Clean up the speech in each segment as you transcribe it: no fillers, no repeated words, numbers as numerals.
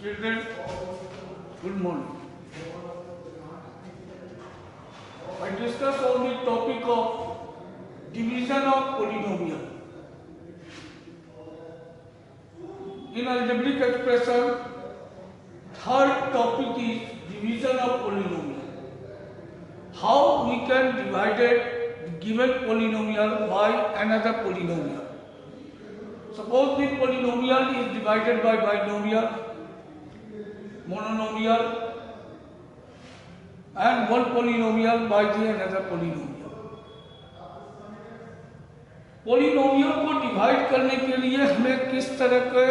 Children, good morning. I discuss on the topic of division of polynomial. In algebraic expression, third topic is division of polynomial. How we can divide the given polynomial by another polynomial. Suppose the polynomial is divided by binomial, monomial, and one polynomial by the another polynomial. Polynomial को divide करने के लिए हमें किस तरह के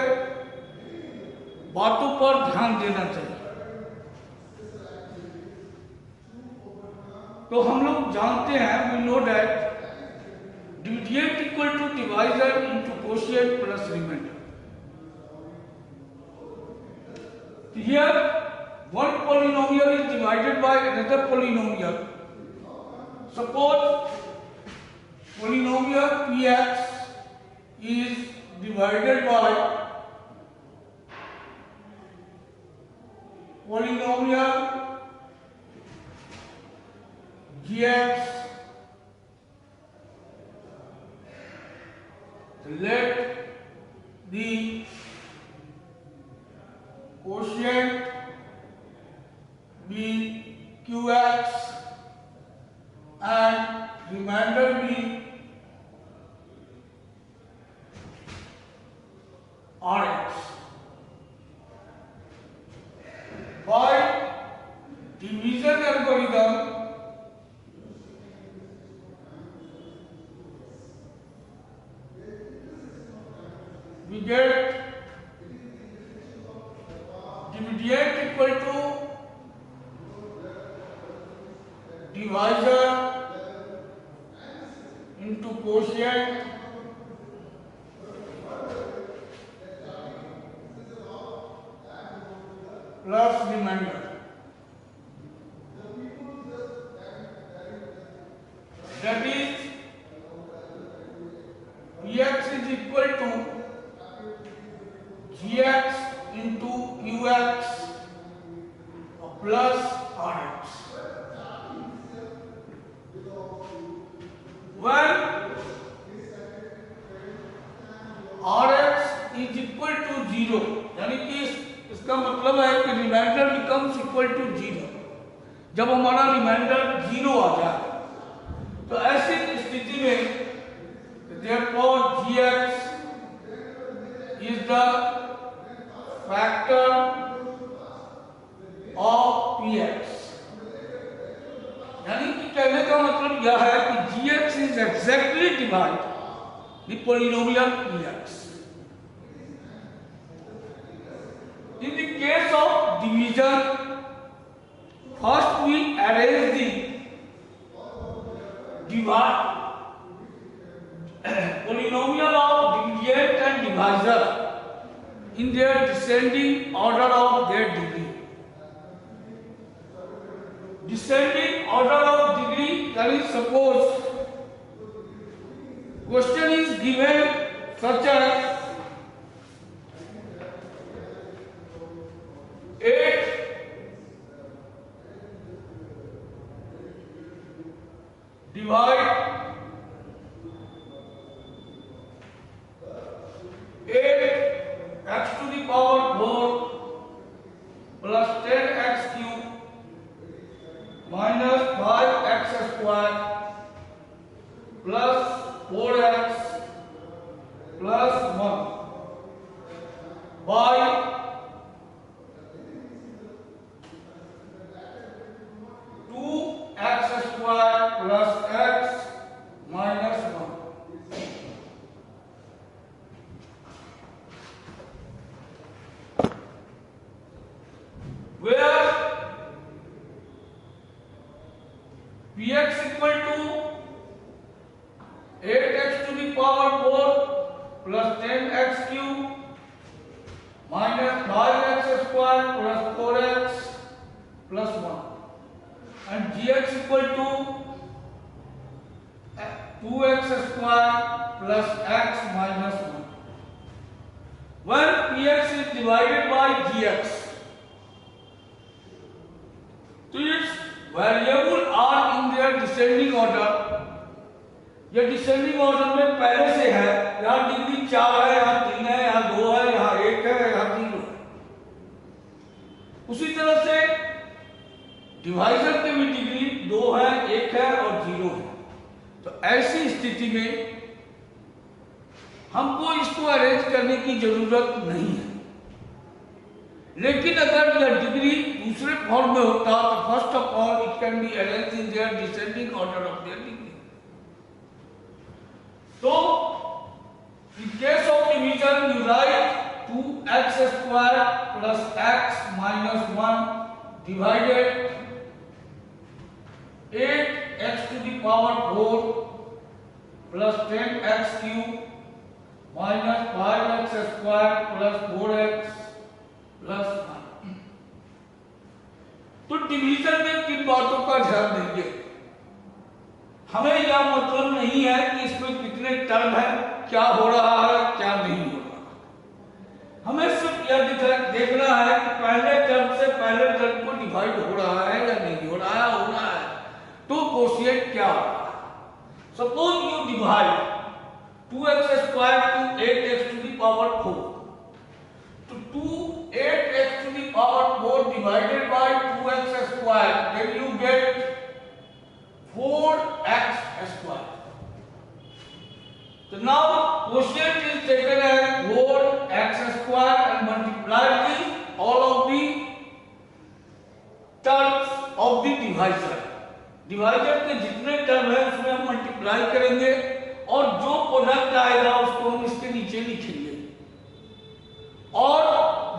बातों पर ध्यान देना चाहिए? तो हम लोग जानते हैं, we know that dividend equal to divisor into quotient plus remainder. Here one polynomial is divided by another polynomial. Suppose polynomial px is divided by polynomial gx. Let the quotient be qx and remainder be rx. By division algorithm, we get dividend equal to divisor into quotient plus remainder. That is, px is equal to gx into qx plus rx. When rx is equal to 0, यानी कि इसका मतलब है कि reminder becomes equal to 0. जब हमारा reminder 0 आ जाए तो ऐसी स्थिति में therefore gx is the factor of px. यानी कि कहने का मतलब यह है कि gx is exactly divide the polynomial px. In the case of division, first we arrange the polynomial of dividend and divisor in their descending order of their degree. Descending order of degree, that is, suppose question is given such as 8 divide 8x to the power 4 plus 10x cube minus 5x square plus 4x plus 1 by 2x square plus x minus 1. Where px equal to 8x to the power 4 plus 10x cube minus 5x square plus 4x plus 1, and gx equal to 2x square plus x minus 1. Divided by gx। तो इस variable are in their descending order, ये descending order में पहले से है, यहाँ degree 4 है, यहाँ 3 है, यहाँ 2 है, यहाँ 1 है, यहाँ 0 है। उसी तरह से डिवाइजर के भी डिग्री 2 है, 1 है और 0 है। तो ऐसी स्थिति में हमको इसको अरेंज करने की जरूरत नहीं है। लेकिन अगर यह डिग्री दूसरे फॉर्म में होता तो first of all it can be arrange in their descending order of their degree. तो in case of division you write 2x square plus x minus 1 divided 8x to the power 4 plus 10x cube minus 5x square plus 4x plus 1। तो division में किन बातों का ध्यान देंगे? हमें यह मतलब नहीं है कि इसमें कितने टर्म है, क्या हो रहा है, क्या नहीं हो रहा। हमें सिर्फ यह देखना है कि पहले टर्म से पहले टर्म को डिवाइड हो रहा है या नहीं हो रहा है, हो रहा है तो कोशिएंट क्या हो रहा है। Suppose you divide 2x square to 8x to the power 4, तो 8x to the power 4 divided by 2x square, then you get 4x square. So now quotient is taken as 4x square and multiplied with all of the terms of the divisor. Divisor के जितने term है उसमें हम multiply करेंगे और जो product आएगा उसको हम इसके नीचे लिखेंगे। और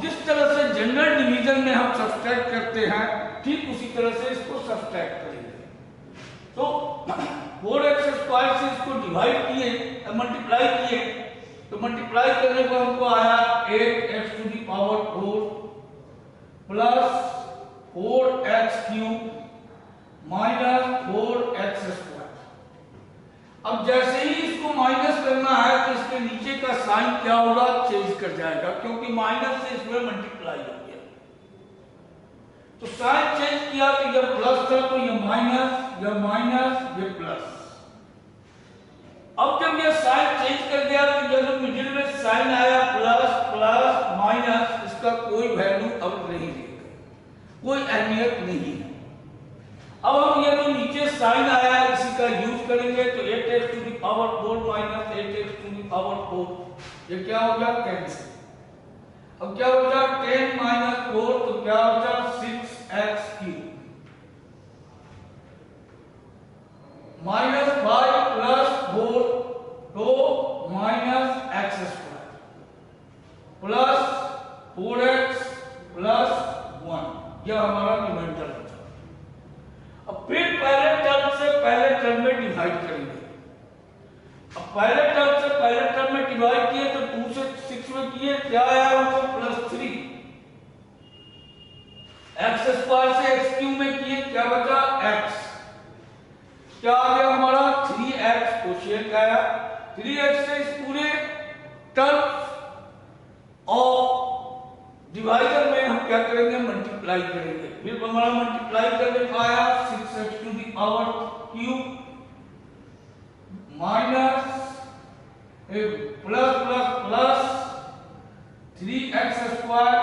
जिस तरह से जनरल डिवीजन में हम सब्सट्रैक्ट करते हैं ठीक उसी तरह से इसको सब्सट्रैक्ट करेंगे। तो 4x स्क्वायर से इसको डिवाइड किए, मल्टीप्लाई किए, तो मल्टीप्लाई करने पर हमको आया 8x to the power 4 plus 4x cube minus 4x square. अब जैसे ही इसको माइनस करना है तो इसके नीचे का साइन क्या होगा, चेंज कर जाएगा, क्योंकि माइनस से इसमें मल्टीप्लाई हो गया। तो साइन चेंज किया तो यह प्लस था तो यह माइनस, यह माइनस, यह प्लस। अब जब यह साइन चेंज कर दिया तो यह जो मिडिल में साइन आया प्लस प्लस माइनस, इसका कोई वैल्यू अब नहीं रहेगा, कोई अहमियत नहीं है। अब हम ये जो नीचे साइन आया है इसी का यूज करेंगे, तो 8x to the power 4 minus 8x to the power 4 ये क्या हो गया, कैंसिल। अब क्या बचा 10 माइनस 4 तो क्या बचा 6x क्यूब माइनस 5 प्लस 4 तो minus x square plus 4x plus 1, यह हमारा रिमाइंडर बचा। अब फिर पहले टर्म से पहले टर्म में डिवाइड करेंगे। अब पहले टर्म से पहले टर्म में डिवाइड किए तो 2 से 6 में किए, क्या आया हमको +3। x स्क्वायर से x क्यूब में किए, क्या बचा x, क्या आ गया हमारा 3x कोशिएंट आया। 3x से इस पूरे टर्म और डिवाइजर में हम क्या करेंगे, मल्टीप्लाई करेंगे। फिर हमारा मल्टीप्लाई करने का आया 6x to the power cube minus plus plus plus 3x square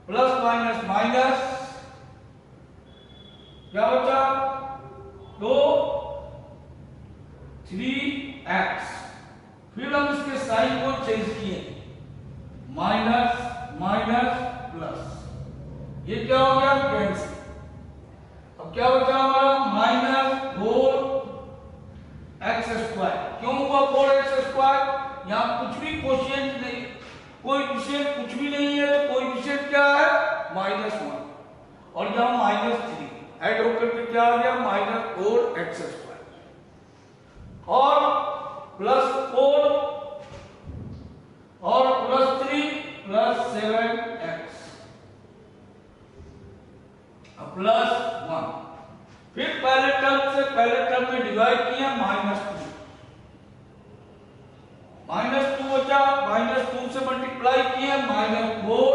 plus minus minus, क्या बचा तो 3x। फिर हम इसके साइन को चेंज किए, माइनस माइनस प्लस, ये क्या हो गया कैंसिल। अब क्या बचा हमारा माइनस 4x स्क्वायर। क्यों हुआ 4x स्क्वायर, यहाँ कुछ भी कोशिएंट नहीं, कोई विषय कुछ भी नहीं है, तो कोई विषय क्या है -1 और यहाँ -3 ऐड होकर के क्या आ गया -4x स्क्वायर और +4 और +3 +7x +1। फिर पहले टर्म से पहले टर्म में डिवाइड किया -2 बचा, -2 से मल्टीप्लाई किए -4x²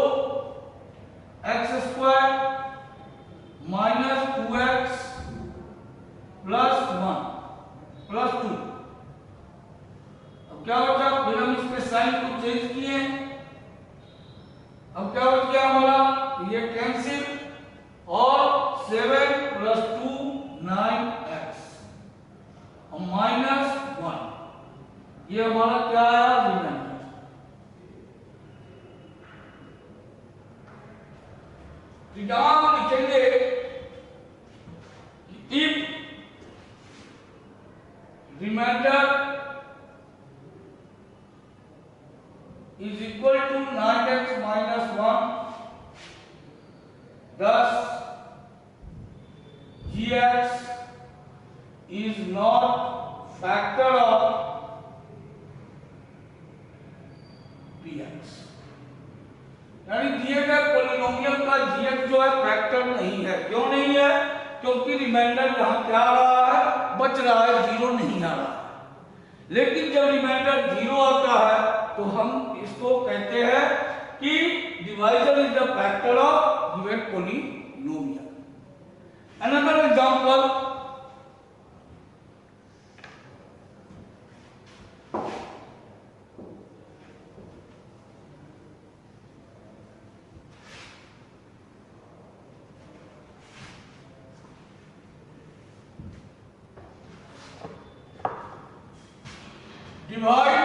-2x +1 +2। अब क्या बचा, फिर हम इसके साइन को चेंज किए, अब क्या बच गया हमारा, ये कैंसिल और 7 + 2 9x और -1, ये हमारा क्या आया, रिमाइंडर। यहां हम लिखेंगे if remainder is equal to 9x - 1, thus gx is not factor of px। यानी दिए गए पॉलिनोमियल का gx जो है फैक्टर नहीं है। क्यों नहीं है, क्योंकि रिमाइंडर यहां क्या आ रहा है, बच रहा है, जीरो नहीं आ रहा है। लेकिन जब रिमाइंडर जीरो आता है तो हम इसको कहते हैं कि divisor is the factor of given polynomial. Another example, divide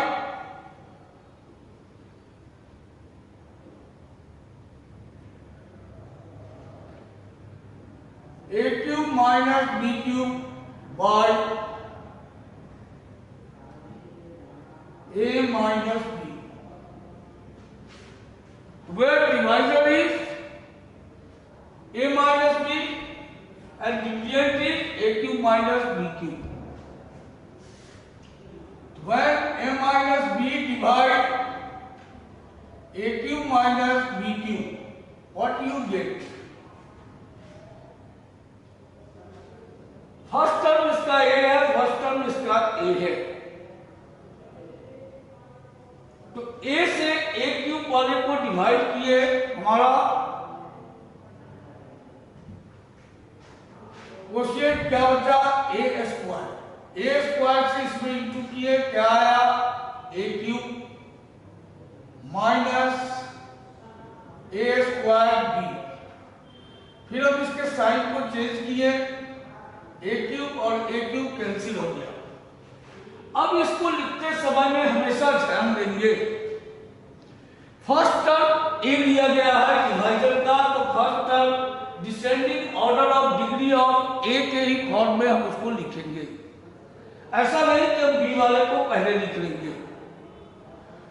a³ - b³ by a - b, where divisor is a - b and dividend is a³ - b³. When a minus b divide a³ minus b³, what you get? First term इसका a है, first term इसका a है, तो a से a³ वाले को divide किए, हमारा क्वोशिएंट क्या बचा, a² से इसमें इंटू किए, क्या आया, a³ माइनस a²b। फिर हम इसके साइन को चेंज किए, a³ और a³ कैंसिल हो गया। अब इसको लिखते समय में हमेशा ध्यान देंगे, फर्स्ट टर्म a लिया गया है डिवाइजर का, तो first term descending order of degree of a के ही फॉर्म में हम उसको लिखेंगे। ऐसा नहीं कि हम b वाले को पहले लिख लेंगे,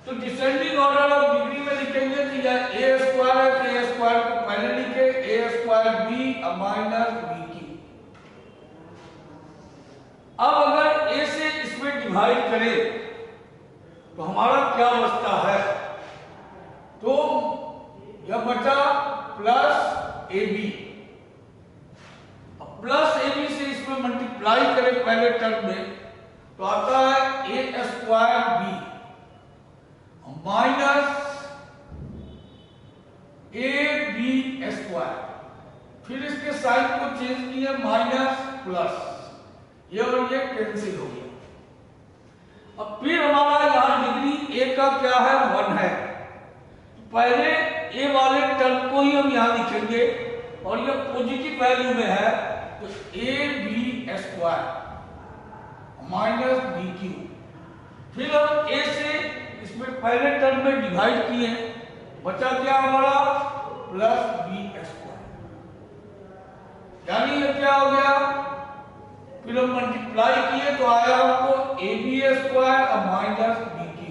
तो डिसेंडिंग ऑर्डर ऑफ डिग्री में लिखेंगे, तो यह a² है, तो a² को पहले लिखे, a²b माइनस b³। अब अगर a से इसमें डिवाइड करें तो हमारा क्या बचता है, तो यह बचा +ab। अब +ab से इसमें मल्टीप्लाई करें पहले टर्म में, तो आता है a²b माइनस ab²। फिर इसके साइन को चेंज किया, माइनस प्लस, ये और ये कैंसिल हो गया। अब फिर हमारा यहां डिग्री a का क्या है, 1 है, पहले a वाले टर्म को ही हम यहां लिखेंगे और ये पॉजिटिव वैल्यू में है, तो ab² माइनस b³। फिर हम a से इसमें पहले टर्म में डिवाइड किए, बचा क्या हमारा, +b², यानी ये क्या हो गया, फिर हम मल्टीप्लाई किए तो आया हमको ab² minus b³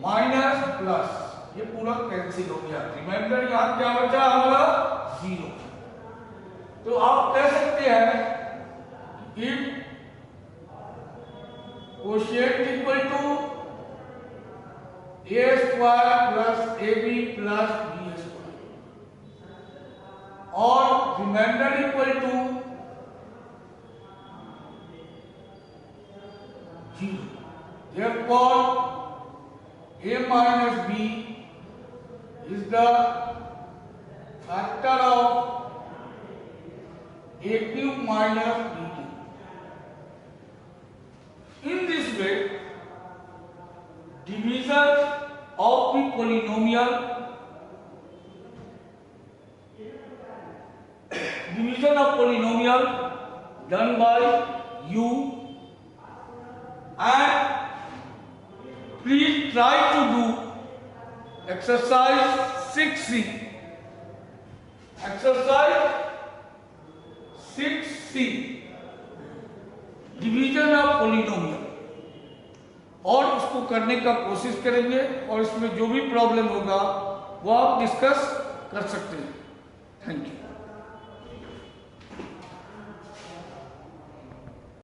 minus plus, ये पूरा कैंसिल हो गया। रिमाइंडर यहां क्या बचा हमारा, 0। तो आप कह सकते हैं if quotient equal to a² + ab + b² और remainder equal to 0। Therefore a minus b is the factor of a cube minus b cube. In this way, division of the polynomial done by you, and please try to do exercise 6C. Exercise 6C, division of polynomial, और उसको करने का कोशिश करेंगे और इसमें जो भी प्रॉब्लम होगा वो आप डिस्कस कर सकते हैं। Thank you.